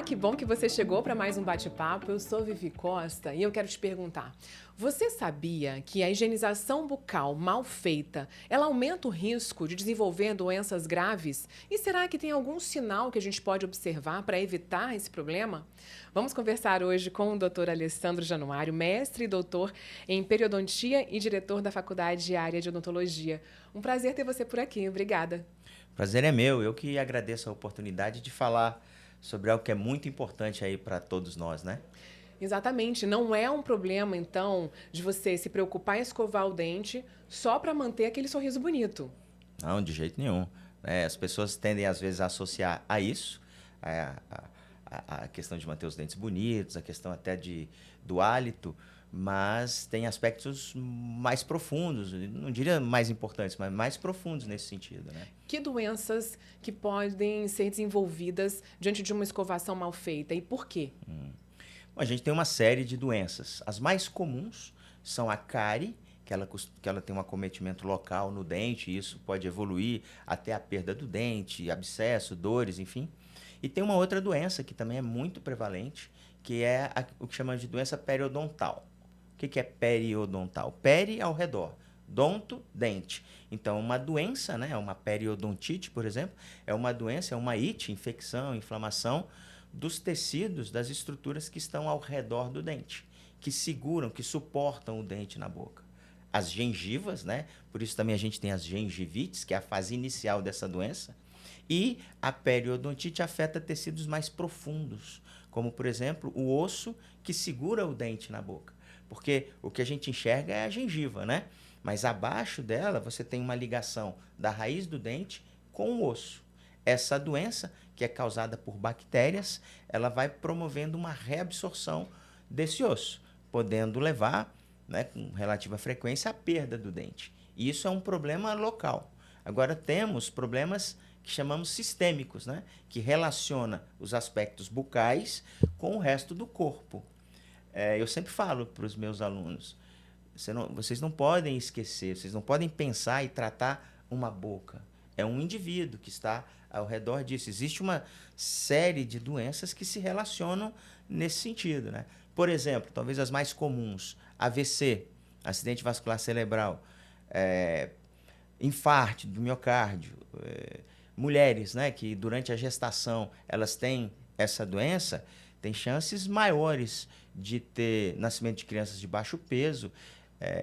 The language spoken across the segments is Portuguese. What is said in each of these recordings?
Olá, que bom que você chegou para mais um bate-papo. Eu sou Vivi Costa e eu quero te perguntar: você sabia que a higienização bucal mal feita, ela aumenta o risco de desenvolver doenças graves? E será que tem algum sinal que a gente pode observar para evitar esse problema? Vamos conversar hoje com o Dr. Alessandro Januário, mestre e doutor em periodontia e diretor da Faculdade de Área de Odontologia. Um prazer ter você por aqui. Obrigada. Prazer é meu. Eu que agradeço a oportunidade de falar sobre algo que é muito importante aí para todos nós, né? Exatamente, não é um problema, então, de você se preocupar em escovar o dente só para manter aquele sorriso bonito. Não, de jeito nenhum. As pessoas tendem, às vezes, a associar a isso, a questão de manter os dentes bonitos, a questão até do hálito, mas tem aspectos mais profundos, não diria mais importantes, mas mais profundos nesse sentido, né? Que doenças que podem ser desenvolvidas diante de uma escovação mal feita e por quê? Bom, a gente tem uma série de doenças. As mais comuns são a cárie, que ela tem um acometimento local no dente, e isso pode evoluir até a perda do dente, abscesso, dores, enfim. E tem uma outra doença que também é muito prevalente, que é o que chamamos de doença periodontal. O que é periodontal? Peri ao redor, donto, dente. Então, uma doença, né, uma periodontite, por exemplo, é uma doença, é uma ite, infecção, inflamação dos tecidos, das estruturas que estão ao redor do dente, que seguram, que suportam o dente na boca. As gengivas, né? Por isso também a gente tem as gengivites, que é a fase inicial dessa doença. E a periodontite afeta tecidos mais profundos, como, por exemplo, o osso que segura o dente na boca. Porque o que a gente enxerga é a gengiva, né? Mas abaixo dela você tem uma ligação da raiz do dente com o osso. Essa doença, que é causada por bactérias, ela vai promovendo uma reabsorção desse osso, podendo levar, né, com relativa frequência, à perda do dente. E isso é um problema local. Agora temos problemas que chamamos sistêmicos, né, que relaciona os aspectos bucais com o resto do corpo. Eu sempre falo para os meus alunos, vocês não podem esquecer, vocês não podem pensar e tratar uma boca. É um indivíduo que está ao redor disso. Existe uma série de doenças que se relacionam nesse sentido, né? Por exemplo, talvez as mais comuns, AVC, acidente vascular cerebral, infarto do miocárdio, mulheres, né, que durante a gestação elas têm essa doença, têm chances maiores de ter nascimento de crianças de baixo peso,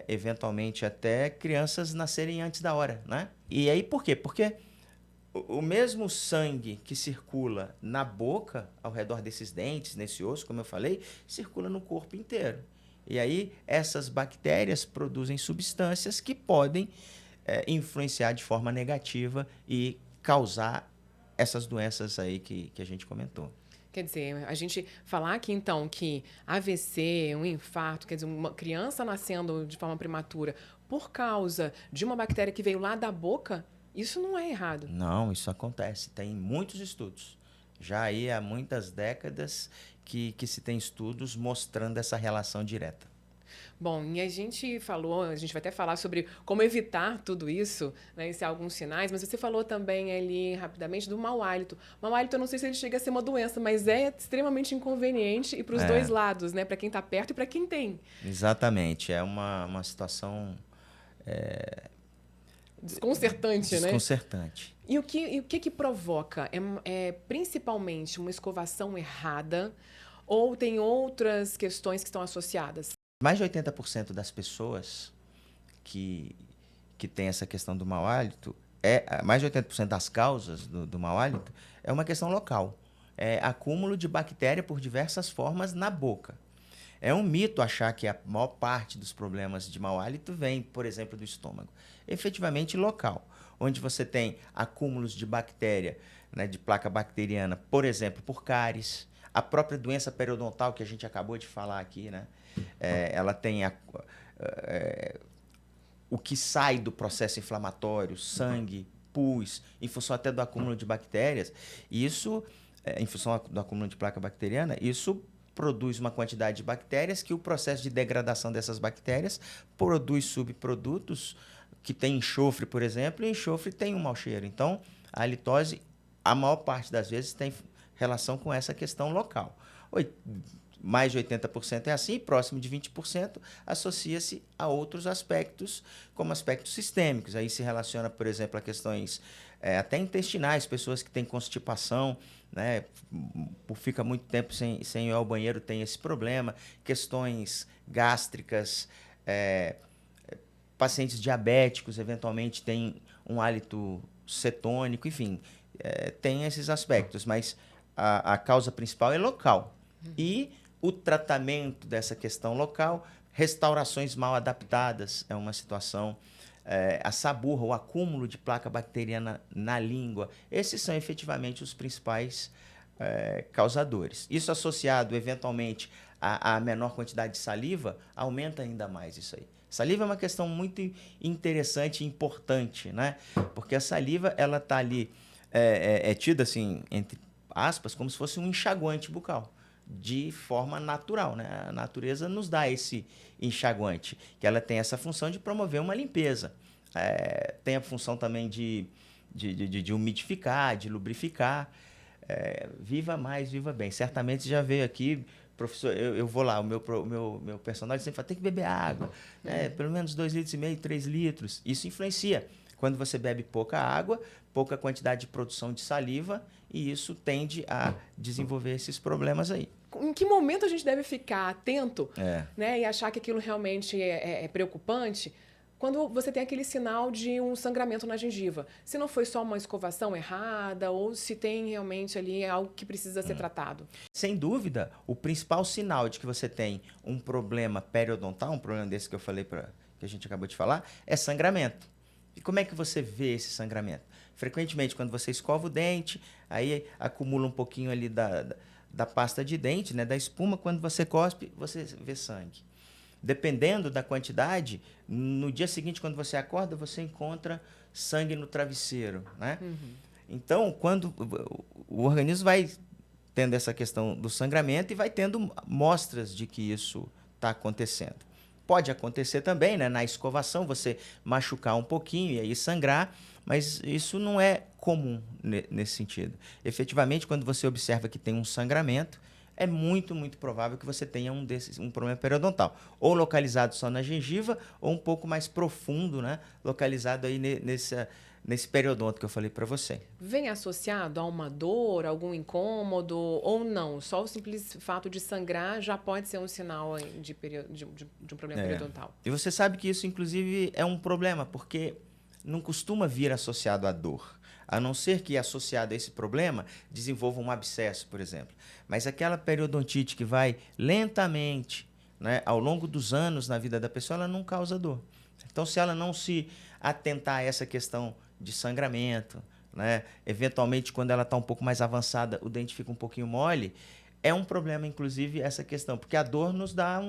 eventualmente até crianças nascerem antes da hora, né? E aí por quê? Porque o mesmo sangue que circula na boca, ao redor desses dentes, nesse osso, como eu falei, circula no corpo inteiro. E aí essas bactérias produzem substâncias que podem influenciar de forma negativa e causar essas doenças aí que a gente comentou. Quer dizer, a gente falar aqui então que AVC, um infarto, quer dizer, uma criança nascendo de forma prematura por causa de uma bactéria que veio lá da boca, isso não é errado. Não, isso acontece. Tem muitos estudos. Já aí há muitas décadas que se tem estudos mostrando essa relação direta. Bom, e a gente falou, a gente vai até falar sobre como evitar tudo isso, né, se há alguns sinais, mas você falou também ali rapidamente do mau hálito. Mau hálito, eu não sei se ele chega a ser uma doença, mas é extremamente inconveniente e para os dois lados, né, para quem está perto e para quem tem. Exatamente. É uma situação Desconcertante, né? desconcertante. E o que provoca? É principalmente uma escovação errada ou tem outras questões que estão associadas? Mais de 80% das pessoas que têm essa questão do mau hálito, mais de 80% das causas do mau hálito é uma questão local. É acúmulo de bactéria por diversas formas na boca. É um mito achar que a maior parte dos problemas de mau hálito vem, por exemplo, do estômago. Efetivamente local, onde você tem acúmulos de bactéria, né, de placa bacteriana, por exemplo, por cáries, a própria doença periodontal que a gente acabou de falar aqui, né? Ela tem o que sai do processo inflamatório, sangue, pus, em função até do acúmulo de bactérias. E isso, em função do acúmulo de placa bacteriana, isso produz uma quantidade de bactérias que o processo de degradação dessas bactérias produz subprodutos que tem enxofre, por exemplo, e enxofre tem um mau cheiro. Então, a halitose, a maior parte das vezes, tem relação com essa questão local. Mais de 80% é assim, e próximo de 20% associa-se a outros aspectos, como aspectos sistêmicos. Aí se relaciona, por exemplo, a questões até intestinais, pessoas que têm constipação, né, fica muito tempo sem ir ao banheiro, tem esse problema, questões gástricas, pacientes diabéticos, eventualmente, têm um hálito cetônico, enfim, tem esses aspectos, mas a causa principal é local. E o tratamento dessa questão local, restaurações mal adaptadas, é uma situação, a saburra, o acúmulo de placa bacteriana na língua, esses são efetivamente os principais causadores. Isso associado, eventualmente, a menor quantidade de saliva, aumenta ainda mais isso aí. Saliva é uma questão muito interessante e importante, né? Porque a saliva, ela está ali, tida, assim, entre aspas, como se fosse um enxaguante bucal, de forma natural, né? A natureza nos dá esse enxaguante, que ela tem essa função de promover uma limpeza. Tem a função também de umidificar, de lubrificar. Viva mais, viva bem. Certamente já veio aqui, professor, eu vou lá, o meu personagem sempre fala, tem que beber água, né? Pelo menos 2,5 litros, 3 litros. Isso influencia. Quando você bebe pouca água, pouca quantidade de produção de saliva, e isso tende a desenvolver esses problemas aí. Em que momento a gente deve ficar atento, né, e achar que aquilo realmente é preocupante? Quando você tem aquele sinal de um sangramento na gengiva. Se não foi só uma escovação errada ou se tem realmente ali algo que precisa ser tratado. Sem dúvida, o principal sinal de que você tem um problema periodontal, um problema desse que eu falei, que a gente acabou de falar, é sangramento. E como é que você vê esse sangramento? Frequentemente, quando você escova o dente, aí acumula um pouquinho ali da pasta de dente, né, da espuma, quando você cospe, você vê sangue. Dependendo da quantidade, no dia seguinte, quando você acorda, você encontra sangue no travesseiro, né? Então, quando o organismo vai tendo essa questão do sangramento e vai tendo mostras de que isso está acontecendo. Pode acontecer também, né, na escovação, você machucar um pouquinho e aí sangrar, mas isso não é comum nesse sentido. Efetivamente, quando você observa que tem um sangramento, é muito, muito provável que você tenha um problema periodontal. Ou localizado só na gengiva, ou um pouco mais profundo, né, localizado aí nesse periodonto que eu falei para você. Vem associado a uma dor, algum incômodo ou não? Só o simples fato de sangrar já pode ser um sinal de um problema periodontal. E você sabe que isso, inclusive, é um problema, porque não costuma vir associado à dor. A não ser que, associado a esse problema, desenvolva um abscesso, por exemplo. Mas aquela periodontite que vai lentamente, né, ao longo dos anos na vida da pessoa, ela não causa dor. Então, se ela não se atentar a essa questão de sangramento, né, eventualmente, quando ela está um pouco mais avançada, o dente fica um pouquinho mole, é um problema, inclusive, essa questão. Porque a dor nos dá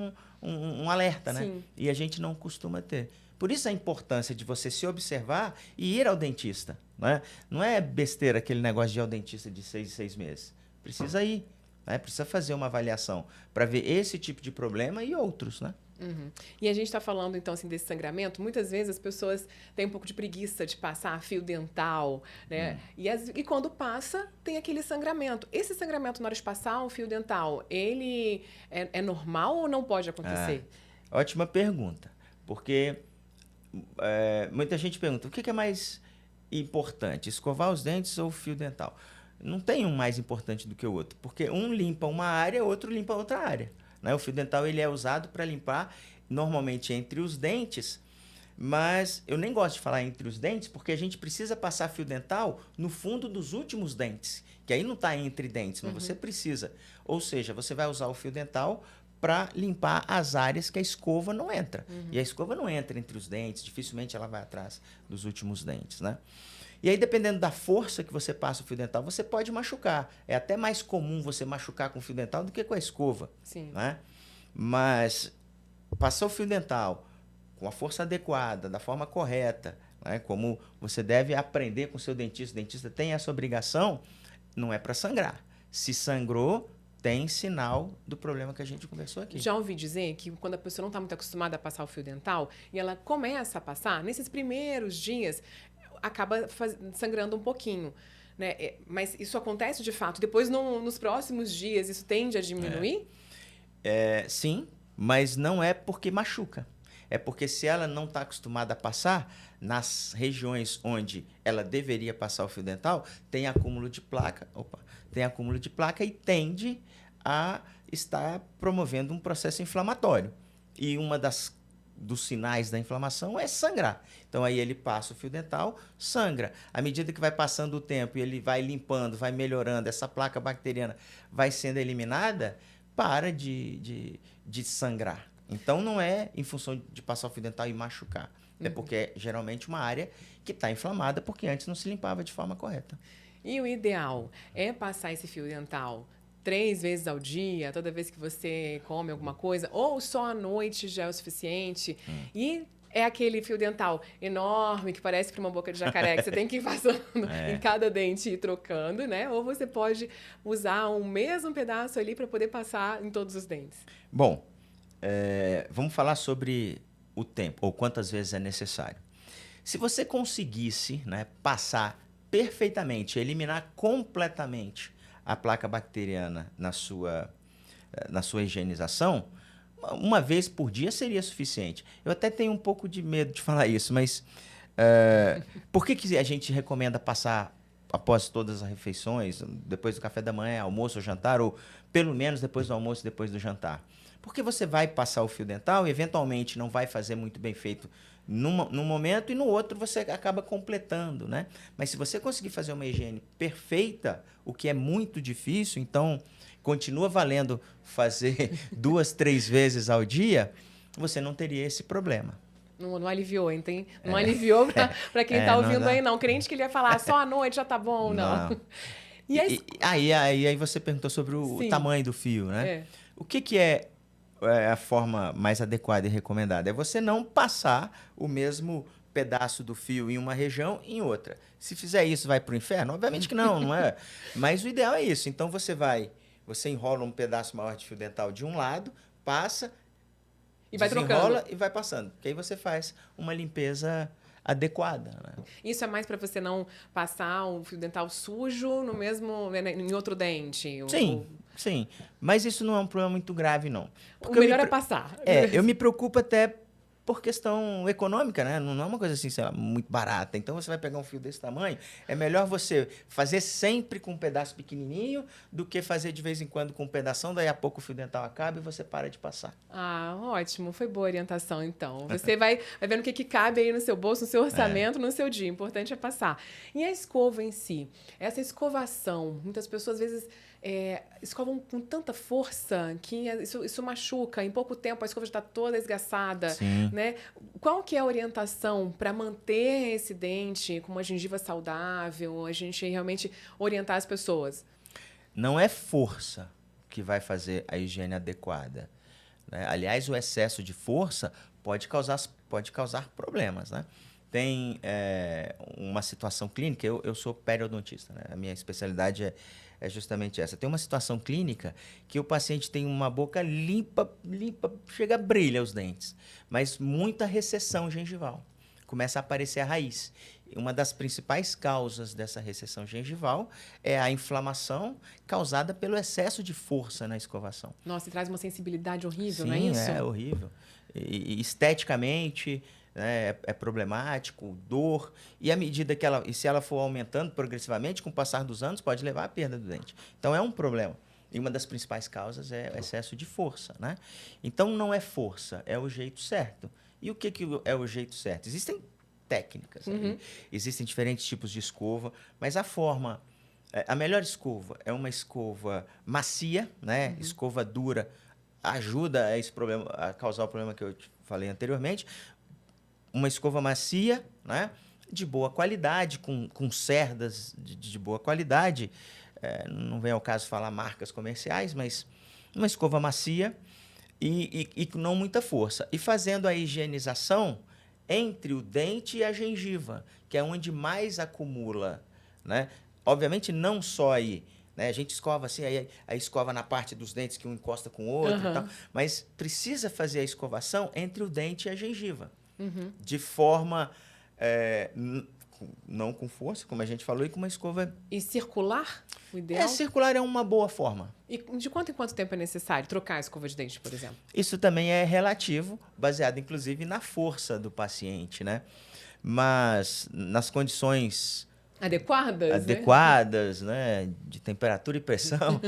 um alerta, né? Sim. E a gente não costuma ter. Por isso a importância de você se observar e ir ao dentista, né? Não é besteira aquele negócio de ir ao dentista de 6 em 6 meses. Precisa ir, né? Precisa fazer uma avaliação para ver esse tipo de problema e outros, né? E a gente está falando, então, assim, desse sangramento. Muitas vezes as pessoas têm um pouco de preguiça de passar fio dental, né? E quando passa, tem aquele sangramento. Esse sangramento, na hora de passar um fio dental, ele é normal ou não pode acontecer? Ótima pergunta. Porque muita gente pergunta, o que é mais importante, escovar os dentes ou fio dental? Não tem um mais importante do que o outro, porque um limpa uma área, outro limpa outra área, né? O fio dental ele é usado para limpar normalmente entre os dentes, mas eu nem gosto de falar entre os dentes, porque a gente precisa passar fio dental no fundo dos últimos dentes, que aí não está entre dentes, mas você precisa. Ou seja, você vai usar o fio dental para limpar as áreas que a escova não entra. E a escova não entra entre os dentes, dificilmente ela vai atrás dos últimos dentes, né? E aí, dependendo da força que você passa o fio dental, você pode machucar. É até mais comum você machucar com o fio dental do que com a escova. Sim. Né? Mas passar o fio dental com a força adequada, da forma correta, né? Como você deve aprender com o seu dentista, o dentista tem essa obrigação, não é para sangrar. Se sangrou, tem sinal do problema que a gente conversou aqui. Já ouvi dizer que quando a pessoa não está muito acostumada a passar o fio dental e ela começa a passar, nesses primeiros dias, acaba sangrando um pouquinho. né? Mas isso acontece de fato. Depois, nos próximos dias, isso tende a diminuir? Sim, mas não é porque machuca. É porque se ela não está acostumada a passar, nas regiões onde ela deveria passar o fio dental, tem acúmulo de placa. Tem acúmulo de placa e tende a estar promovendo um processo inflamatório. E dos sinais da inflamação é sangrar. Então, aí ele passa o fio dental, sangra. À medida que vai passando o tempo e ele vai limpando, vai melhorando, essa placa bacteriana vai sendo eliminada, para de sangrar. Então, não é em função de passar o fio dental e machucar. É porque é geralmente uma área que está inflamada porque antes não se limpava de forma correta. E o ideal é passar esse fio dental 3 vezes ao dia, toda vez que você come alguma coisa, ou só à noite já é o suficiente? E é aquele fio dental enorme, que parece uma boca de jacaré, que você tem que ir passando em cada dente e ir trocando, né? Ou você pode usar o mesmo pedaço ali para poder passar em todos os dentes. Bom, vamos falar sobre o tempo, ou quantas vezes é necessário. Se você conseguisse, né, passar perfeitamente, eliminar completamente a placa bacteriana na sua higienização, uma vez por dia seria suficiente. Eu até tenho um pouco de medo de falar isso, mas por que a gente recomenda passar após todas as refeições, depois do café da manhã, almoço ou jantar, ou pelo menos depois do almoço e depois do jantar? Porque você vai passar o fio dental e, eventualmente, não vai fazer muito bem feito num momento e no outro você acaba completando, né? Mas se você conseguir fazer uma higiene perfeita, o que é muito difícil, então continua valendo fazer 2, 3 vezes ao dia, você não teria esse problema. Não aliviou, hein? Não aliviou para quem está ouvindo aí, não. Crente que ele ia falar só à noite já tá bom, não. Aí você perguntou sobre o tamanho do fio, né? O que é a forma mais adequada e recomendada? É você não passar o mesmo pedaço do fio em uma região e em outra. Se fizer isso, vai para o inferno? Obviamente que não é? Mas o ideal é isso. Então, você enrola um pedaço maior de fio dental de um lado, passa, e vai desenrola trocando. E vai passando. Porque aí você faz uma limpeza adequada, né? Isso é mais para você não passar o fio dental sujo no mesmo, em outro dente? Sim. Mas isso não é um problema muito grave, não. Porque o melhor é passar. Eu me preocupo até por questão econômica, né? Não é uma coisa assim, sei lá, muito barata. Então, você vai pegar um fio desse tamanho, é melhor você fazer sempre com um pedaço pequenininho do que fazer de vez em quando com um pedação, daí a pouco o fio dental acaba e você para de passar. Ah, ótimo. Foi boa orientação, então. Você vai vendo o que cabe aí no seu bolso, no seu orçamento, no seu dia. O importante é passar. E a escova em si? Essa escovação, muitas pessoas, às vezes, escovam com tanta força que isso machuca. Em pouco tempo, a escova já está toda esgaçada. Sim. Né? Qual que é a orientação para manter esse dente com uma gengiva saudável, a gente realmente orientar as pessoas? Não é força que vai fazer a higiene adequada, né? Aliás, o excesso de força pode causar problemas, né? Tem uma situação clínica, eu sou periodontista, né? A minha especialidade é justamente essa. Tem uma situação clínica que o paciente tem uma boca limpa, chega a brilhar os dentes, mas muita recessão gengival. Começa a aparecer a raiz. Uma das principais causas dessa recessão gengival é a inflamação causada pelo excesso de força na escovação. Nossa, e traz uma sensibilidade horrível, Sim, não é isso? É horrível. E esteticamente, né, é problemático, dor. E à medida que se ela for aumentando progressivamente, com o passar dos anos, pode levar à perda do dente. Então, é um problema. E uma das principais causas é o excesso de força, né? Então, não é força, é o jeito certo. E o que é o jeito certo? Existem técnicas, existem diferentes tipos de escova, mas a melhor escova é uma escova macia, né? Escova dura ajuda a causar o problema que eu te falei anteriormente. Uma escova macia, né? De boa qualidade, com cerdas de boa qualidade. Não vem ao caso falar marcas comerciais, mas uma escova macia e com não muita força. E fazendo a higienização entre o dente e a gengiva, que é onde mais acumula, né? Obviamente, não só aí, né? A gente escova assim, aí escova na parte dos dentes que um encosta com o outro e tal, mas precisa fazer a escovação entre o dente e a gengiva, de forma não com força, como a gente falou, e com uma escova... E circular, o ideal? Circular é uma boa forma. E de quanto em quanto tempo é necessário trocar a escova de dente, por exemplo? Isso também é relativo, baseado, inclusive, na força do paciente, né? Mas nas condições... Adequadas, né? De temperatura e pressão,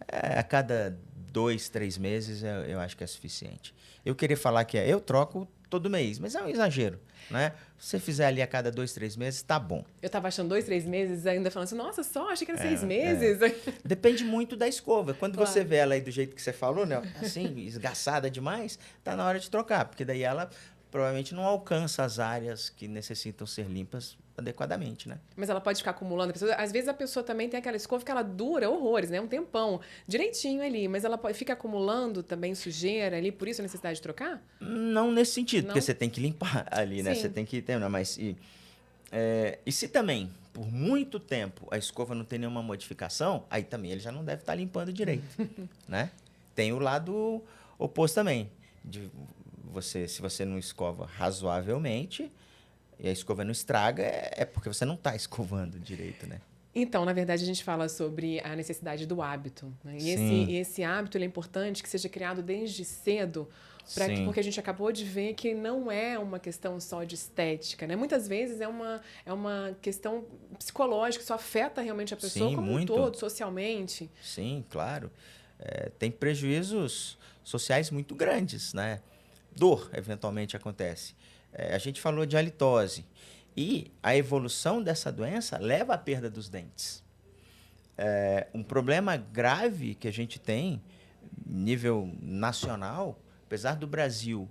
a cada 2, 3 meses eu acho que é suficiente. Eu queria falar que eu troco todo mês, mas é um exagero, né? Se você fizer ali a cada 2, 3 meses, tá bom. Eu estava achando 2, 3 meses, ainda falando assim, nossa, só, achei que era 6 meses. Depende muito da escova. Quando você vê ela aí do jeito que você falou, né? Assim, esgaçada demais, tá na hora de trocar, porque daí ela provavelmente não alcança as áreas que necessitam ser limpas adequadamente, né? Mas ela pode ficar acumulando. Às vezes a pessoa também tem aquela escova que ela dura horrores, né? Um tempão, direitinho ali, mas ela fica acumulando também sujeira ali, por isso a necessidade de trocar? Não nesse sentido, Não? porque você tem que limpar ali, né? Sim. Você tem que ter, mas e se também por muito tempo a escova não tem nenhuma modificação, aí também ele já não deve estar limpando direito, né? Tem o lado oposto também, se você não escova razoavelmente e a escova não estraga, é porque você não está escovando direito, né? Então, na verdade, a gente fala sobre a necessidade do hábito, né? E esse hábito ele é importante que seja criado desde cedo, porque a gente acabou de ver que não é uma questão só de estética, né? Muitas vezes é uma questão psicológica, isso afeta realmente a pessoa como muito. um todo, socialmente. Sim, claro. Tem prejuízos sociais muito grandes, né? Dor, eventualmente, acontece. A gente falou de halitose. E a evolução dessa doença leva à perda dos dentes. Um problema grave que a gente tem, nível nacional, apesar do Brasil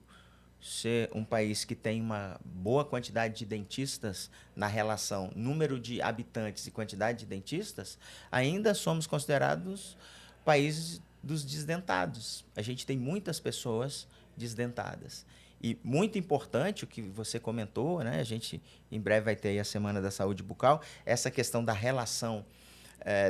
ser um país que tem uma boa quantidade de dentistas na relação número de habitantes e quantidade de dentistas, ainda somos considerados países dos desdentados. A gente tem muitas pessoas desdentadas. E muito importante o que você comentou, né? A gente em breve vai ter aí a Semana da Saúde Bucal, essa questão da relação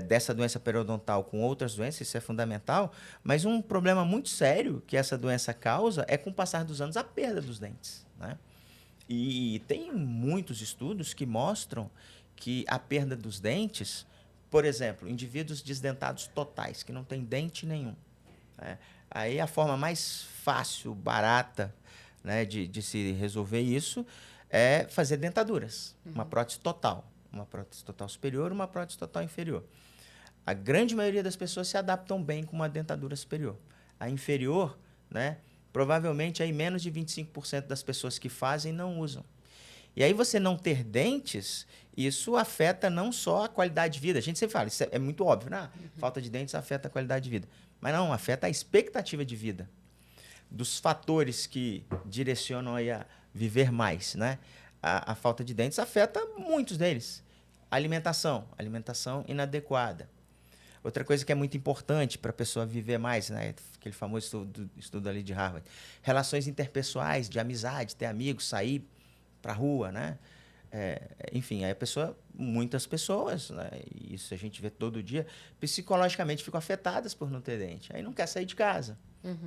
dessa doença periodontal com outras doenças, isso é fundamental, mas um problema muito sério que essa doença causa é, com o passar dos anos, a perda dos dentes, né? E tem muitos estudos que mostram que a perda dos dentes, por exemplo, indivíduos desdentados totais, que não têm dente nenhum, né? Aí a forma mais fácil, barata, né, de se resolver isso é fazer dentaduras, uma prótese total superior, uma prótese total inferior. A grande maioria das pessoas se adaptam bem com uma dentadura superior. A inferior, né, provavelmente aí menos de 25% das pessoas que fazem não usam. E aí você não ter dentes, isso afeta não só a qualidade de vida. A gente sempre fala, isso é muito óbvio, né? Falta de dentes afeta a qualidade de vida. Mas não, afeta a expectativa de vida. Dos fatores que direcionam aí a viver mais, né? A falta de dentes afeta muitos deles. Alimentação inadequada. Outra coisa que é muito importante para a pessoa viver mais, né? Aquele famoso estudo ali de Harvard. Relações interpessoais, de amizade, ter amigos, sair para a rua, né? Enfim, aí muitas pessoas, né? Isso a gente vê todo dia, psicologicamente ficam afetadas por não ter dente. Aí não quer sair de casa.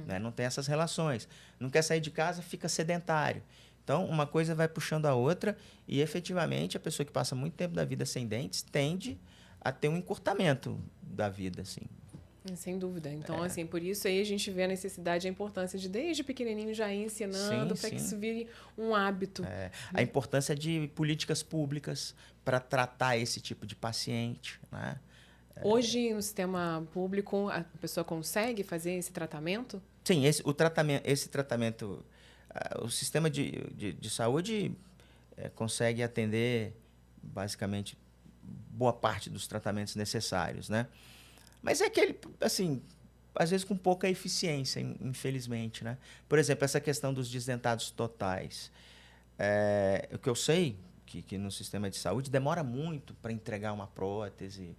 Né? Não tem essas relações. Não quer sair de casa, fica sedentário. Então, uma coisa vai puxando a outra e, efetivamente, a pessoa que passa muito tempo da vida sem dentes tende a ter um encurtamento da vida, assim. Sem dúvida. Então, assim, por isso aí a gente vê a necessidade e a importância de, desde pequenininho, já ir ensinando para que isso vire um hábito. A importância de políticas públicas para tratar esse tipo de paciente, né? Hoje, no sistema público, a pessoa consegue fazer esse tratamento? Sim, esse tratamento, o sistema de saúde consegue atender, basicamente, boa parte dos tratamentos necessários, né? Mas é aquele, assim, às vezes com pouca eficiência, infelizmente, né? Por exemplo, essa questão dos desdentados totais. O que eu sei, que no sistema de saúde demora muito para entregar uma prótese.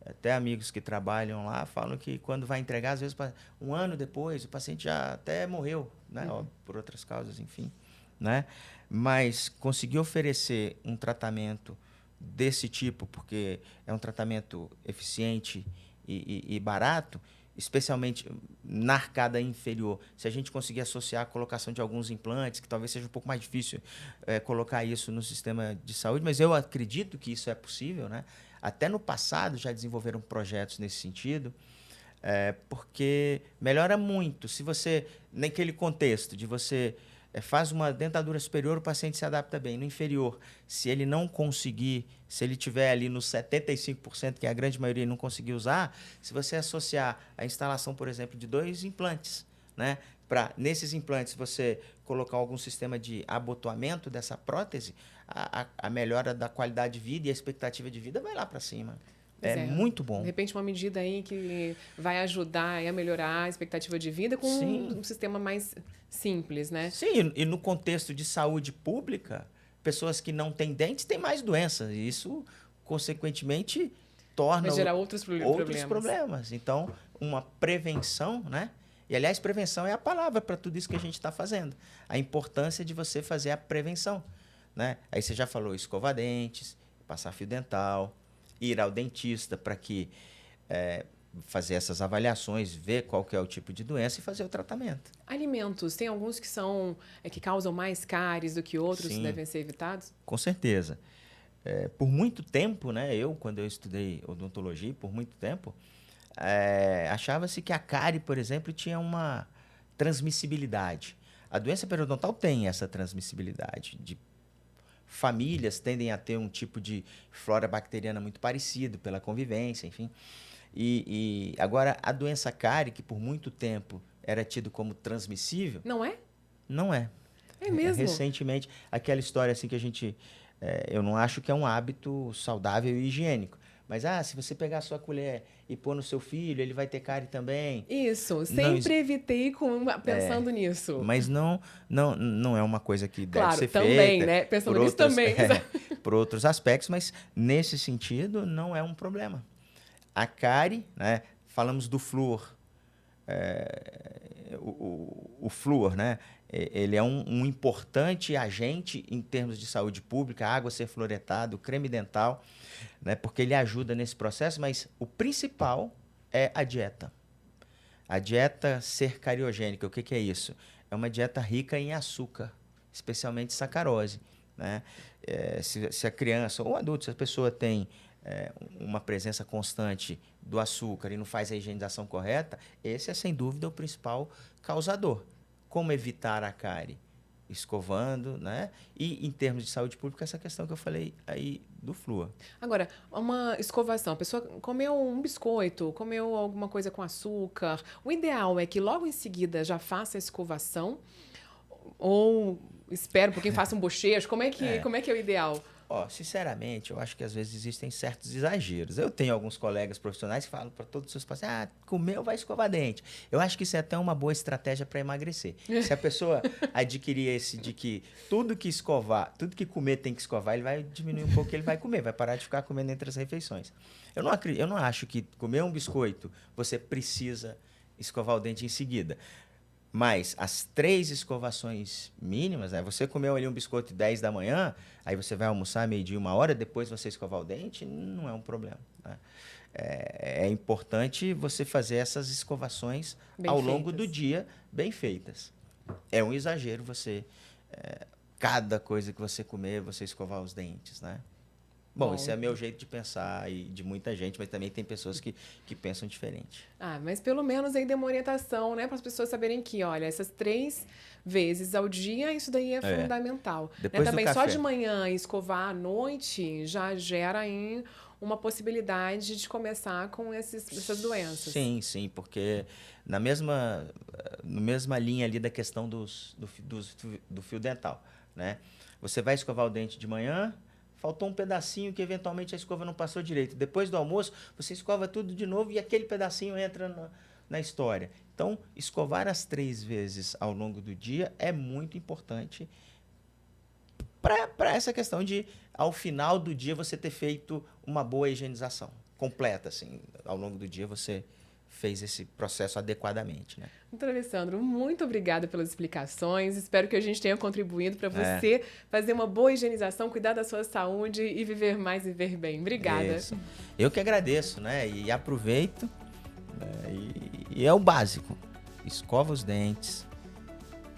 Até amigos que trabalham lá falam que quando vai entregar, às vezes, um ano depois, o paciente já até morreu, né? Por outras causas, enfim, né? Mas conseguir oferecer um tratamento desse tipo, porque é um tratamento eficiente e barato, especialmente na arcada inferior, se a gente conseguir associar a colocação de alguns implantes, que talvez seja um pouco mais difícil colocar isso no sistema de saúde, mas eu acredito que isso é possível, né? Até no passado já desenvolveram projetos nesse sentido, porque melhora muito. Se você, naquele contexto de você faz uma dentadura superior, o paciente se adapta bem. No inferior, se ele não conseguir, se ele tiver ali nos 75%, que é a grande maioria não conseguir usar, se você associar a instalação, por exemplo, de 2 implantes, né? Nesses implantes você colocar algum sistema de abotoamento dessa prótese, a melhora da qualidade de vida e a expectativa de vida vai lá para cima. É muito bom. De repente, uma medida aí que vai ajudar a melhorar a expectativa de vida com um sistema mais simples, né? Sim, e no contexto de saúde pública, pessoas que não têm dentes têm mais doenças. E isso, consequentemente, torna... Vai gerar outros problemas. Então, uma prevenção, né? E, aliás, prevenção é a palavra para tudo isso que a gente está fazendo. A importância de você fazer a prevenção, né? Aí você já falou escovar dentes, passar fio dental, ir ao dentista para que fazer essas avaliações, ver qual que é o tipo de doença e fazer o tratamento. Alimentos, tem alguns que são que causam mais cáries do que outros, Sim, devem ser evitados? Com certeza. Por muito tempo, né, quando eu estudei odontologia, por muito tempo, achava-se que a cárie, por exemplo, tinha uma transmissibilidade. A doença periodontal tem essa transmissibilidade famílias tendem a ter um tipo de flora bacteriana muito parecido pela convivência, enfim. E agora, a doença cárie, que por muito tempo era tido como transmissível... Não é? Não é. É mesmo? Recentemente, aquela história assim que a gente... eu não acho que é um hábito saudável e higiênico. Mas, se você pegar a sua colher e pôr no seu filho, ele vai ter cárie também. Isso, sempre evitei pensando nisso. Mas não é uma coisa que deve ser feita. Claro, também, né? Pensando nisso também. Por outros aspectos, mas nesse sentido não é um problema. A cárie, né? Falamos do flúor. O flúor, né? Ele é um importante agente em termos de saúde pública, a água ser fluoretada, o creme dental, né? Porque ele ajuda nesse processo, mas o principal é a dieta. A dieta ser cariogênica, o que é isso? É uma dieta rica em açúcar, especialmente sacarose, né? Se a criança ou o adulto, se a pessoa tem uma presença constante do açúcar e não faz a higienização correta, esse é, sem dúvida, o principal causador. Como evitar a cárie? Escovando, né? E, em termos de saúde pública, essa questão que eu falei aí do flúor. Agora, uma escovação. A pessoa comeu um biscoito, comeu alguma coisa com açúcar. O ideal é que logo em seguida já faça a escovação ou espera um pouquinho, faça um bochecho. Como é que é o ideal? Sinceramente, eu acho que às vezes existem certos exageros. Eu tenho alguns colegas profissionais que falam para todos os seus pacientes, comeu, vai escovar dente. Eu acho que isso é até uma boa estratégia para emagrecer. Se a pessoa adquirir esse de que tudo que comer tem que escovar, ele vai diminuir um pouco o que ele vai comer, vai parar de ficar comendo entre as refeições. Eu não acho que comer um biscoito, você precisa escovar o dente em seguida. Mas as 3 escovações mínimas, né? Você comeu ali um biscoito 10 da manhã, aí você vai almoçar meio-dia, 1h, depois você escovar o dente, não é um problema, né? É importante você fazer essas escovações ao longo do dia, bem feitas. É um exagero você, cada coisa que você comer, você escovar os dentes, né? Bom, esse é meu jeito de pensar e de muita gente, mas também tem pessoas que pensam diferente. Mas pelo menos aí dê uma orientação, né? Para as pessoas saberem que, olha, essas 3 vezes ao dia, isso daí é fundamental. Depois Também do café. só de manhã escovar à noite já gera aí uma possibilidade de começar com essas doenças. Sim, porque na mesma linha ali da questão do fio dental, né? Você vai escovar o dente de manhã, faltou um pedacinho que eventualmente a escova não passou direito. Depois do almoço, você escova tudo de novo e aquele pedacinho entra na história. Então, escovar as 3 vezes ao longo do dia é muito importante para essa questão de, ao final do dia, você ter feito uma boa higienização completa. Assim, ao longo do dia, você fez esse processo adequadamente, né? Doutor Alessandro, muito obrigada pelas explicações. Espero que a gente tenha contribuído para você fazer uma boa higienização, cuidar da sua saúde e viver mais e viver bem. Obrigada. Isso. Eu que agradeço, né? E aproveito, né? E é o básico. Escova os dentes,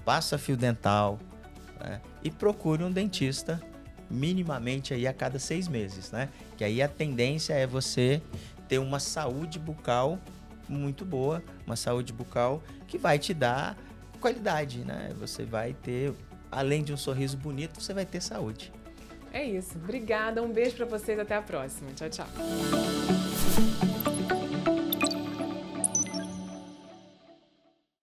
passa fio dental, né? E procure um dentista minimamente aí a cada 6 meses, né? Que aí a tendência é você ter uma saúde bucal muito boa, uma saúde bucal que vai te dar qualidade, né? Você vai ter, além de um sorriso bonito, você vai ter saúde. É isso. Obrigada, um beijo para vocês, até a próxima. Tchau, tchau.